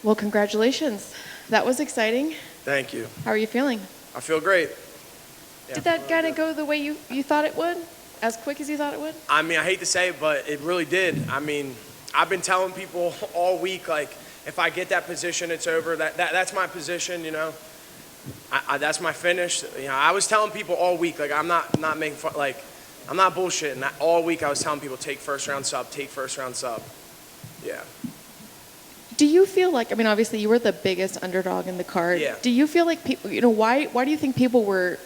Well, congratulations. That was exciting. Thank you. How are you feeling? I feel great. Yeah, Did that kind of go the way you thought it would? As quick as you thought it would? I mean, I hate to say it, but it really did. I mean, I've been telling people all week, like, if I get that position, it's over. That's my position, you know. That's my finish. You know, I was telling people all week, like, I'm not making fun, like, I'm not bullshitting. All week I was telling people, take first round sub, take first round sub. Yeah. Do you feel like, I mean, obviously you were the biggest underdog in the card. Yeah. Do you feel like people, you know, why do you think people were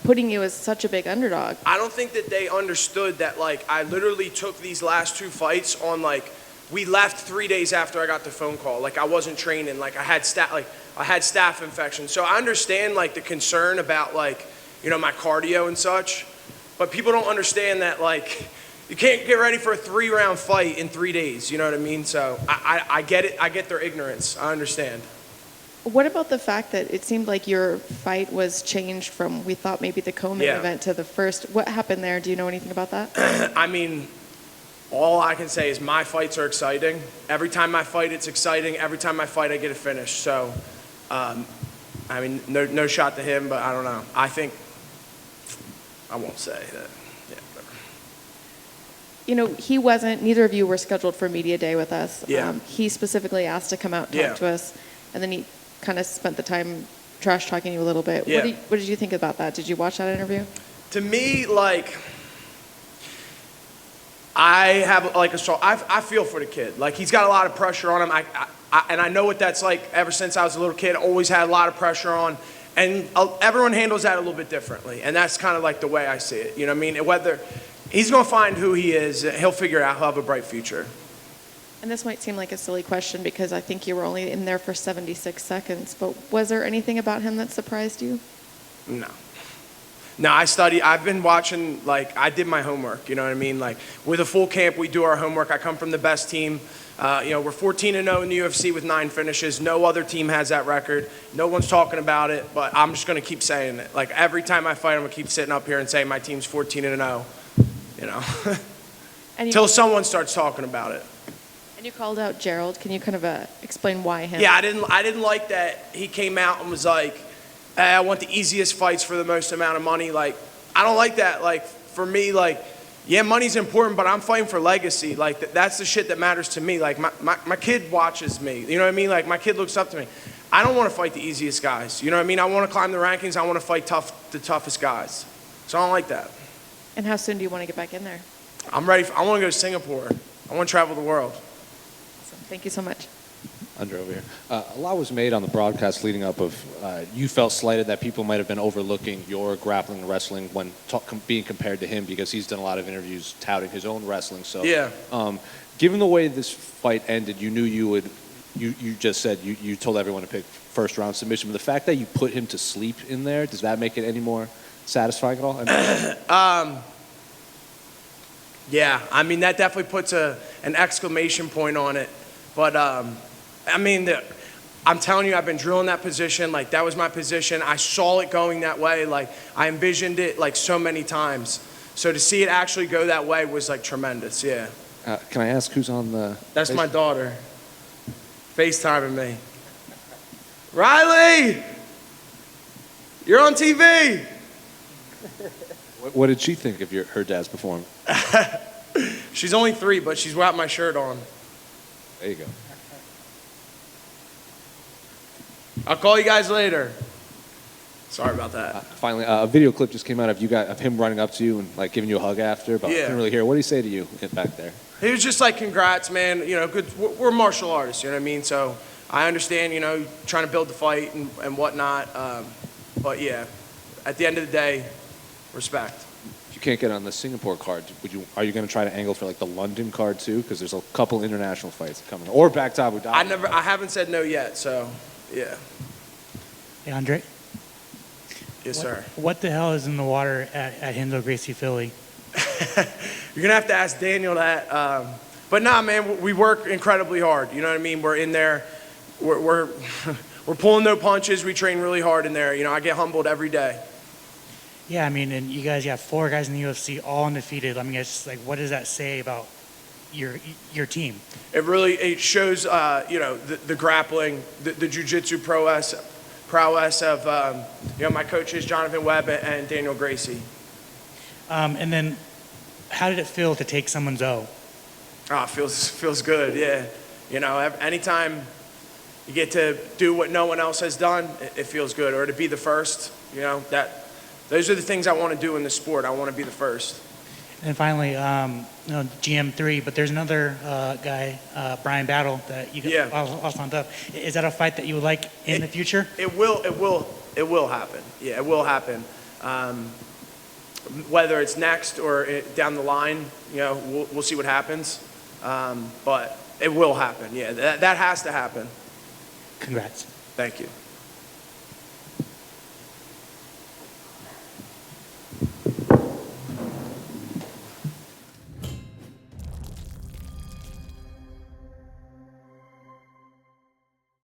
putting you as such a big underdog? I don't think that they understood that, like, I literally took these last 2 fights on, like, we left 3 days after I got the phone call. Like, I wasn't training. Like, I had staph infection. So I understand, like, the concern about, like, you know, my cardio and such. But people don't understand that, like, you can't get ready for a 3-round fight in 3 days. You know what I mean? So I get it. I get their ignorance. I understand. What about the fact that it seemed like your fight was changed from, we thought maybe the co-main event to the first? What happened there? Do you know anything about that? I mean, all I can say is my fights are exciting. Every time I fight, it's exciting. Every time I fight, I get a finish. So, I mean, no shot to him, but I don't know. I think, I won't say that. Yeah, whatever. You know, neither of you were scheduled for media day with us. Yeah. He specifically asked to come out and talk to us, and then he kind of spent the time trash talking you a little bit. Yeah. What did you think about that? Did you watch that interview? To me, like, I have, like, I feel for the kid. Like, he's got a lot of pressure on him. And I know what that's like. Ever since I was a little kid, always had a lot of pressure on. And everyone handles that a little bit differently. And that's kind of like the way I see it. You know what I mean? Whether he's going to find who he is, he'll figure it out. He'll have a bright future. And this might seem like a silly question because I think you were only in there for 76 seconds, but was there anything about him that surprised you? No. No, I've been watching, like, I did my homework, you know what I mean? Like, with a full camp, we do our homework. I come from the best team. You know, we're 14-0 in the UFC with 9 finishes. No other team has that record. No one's talking about it, but I'm just going to keep saying it. Like, every time I fight, I'm going to keep sitting up here and saying my team's 14-0, you know, until someone starts talking about it. And you called out Gerald. Can you kind of explain why him? Yeah, I didn't like that he came out and was like, I want the easiest fights for the most amount of money. Like, I don't like that. Like, for me, like, yeah, money's important, but I'm fighting for legacy. Like, that's the shit that matters to me. Like, my kid watches me. You know what I mean? Like, my kid looks up to me. I don't want to fight the easiest guys. You know what I mean? I want to climb the rankings. I want to fight the toughest guys. So I don't like that. And how soon do you want to get back in there? I'm ready. I want to go to Singapore. I want to travel the world. Awesome. Thank you so much. Under over here. A lot was made on the broadcast leading up of you felt slighted that people might have been overlooking your grappling and wrestling when being compared to him because he's done a lot of interviews touting his own wrestling. So, yeah. Given the way this fight ended, you knew you would. You just said you told everyone to pick first round submission. But the fact that you put him to sleep in there, does that make it any more satisfying at all? Yeah, I mean that definitely puts an exclamation point on it. But I mean, I'm telling you, I've been drilling that position. Like, that was my position. I saw it going that way. Like, I envisioned it, like, so many times. So to see it actually go that way was, like, tremendous, yeah. Can I ask who's on the... That's my daughter. FaceTiming me. Riley! You're on TV! What did she think of her dad's performance? She's only 3, but she's got my shirt on. There you go. I'll call you guys later. Sorry about that. Finally, a video clip just came out of him running up to you and like giving you a hug after. But I couldn't really hear. What did he say to you back there? He was just like, "Congrats, man. You know, good. We're martial artists. You know what I mean? So I understand. You know, trying to build the fight and whatnot. But yeah, at the end of the day, respect." If you can't get on the Singapore card, are you going to try to angle for like the London card too? Because there's a couple international fights coming, or back to Abu Dhabi. I haven't said no yet. So yeah. Hey, Andre. Yes, sir. What the hell is in the water at Hindo Gracie Philly? You're gonna have to ask Daniel that. But nah, man, we work incredibly hard. You know what I mean? We're in there. We're pulling no punches. We train really hard in there. You know, I get humbled every day. Yeah, I mean, and you guys got 4 guys in the UFC, all undefeated. I mean, it's just like, what does that say about your team. It shows, the grappling, the jiu-jitsu prowess of, my coaches, Jonathan Webb and Daniel Gracie. And then, how did it feel to take someone's O? Oh, feels good, yeah. Anytime you get to do what no one else has done, it feels good. Or to be the first, those are the things I want to do in the sport. I want to be the first. And finally, GM3, but there's another guy, Brian Battle, that you got also on top. Is that a fight that you would like in the future? It will happen. Yeah, it will happen. Whether it's next or down the line, we'll see what happens. But it will happen. Yeah, that has to happen. Congrats. Thank you.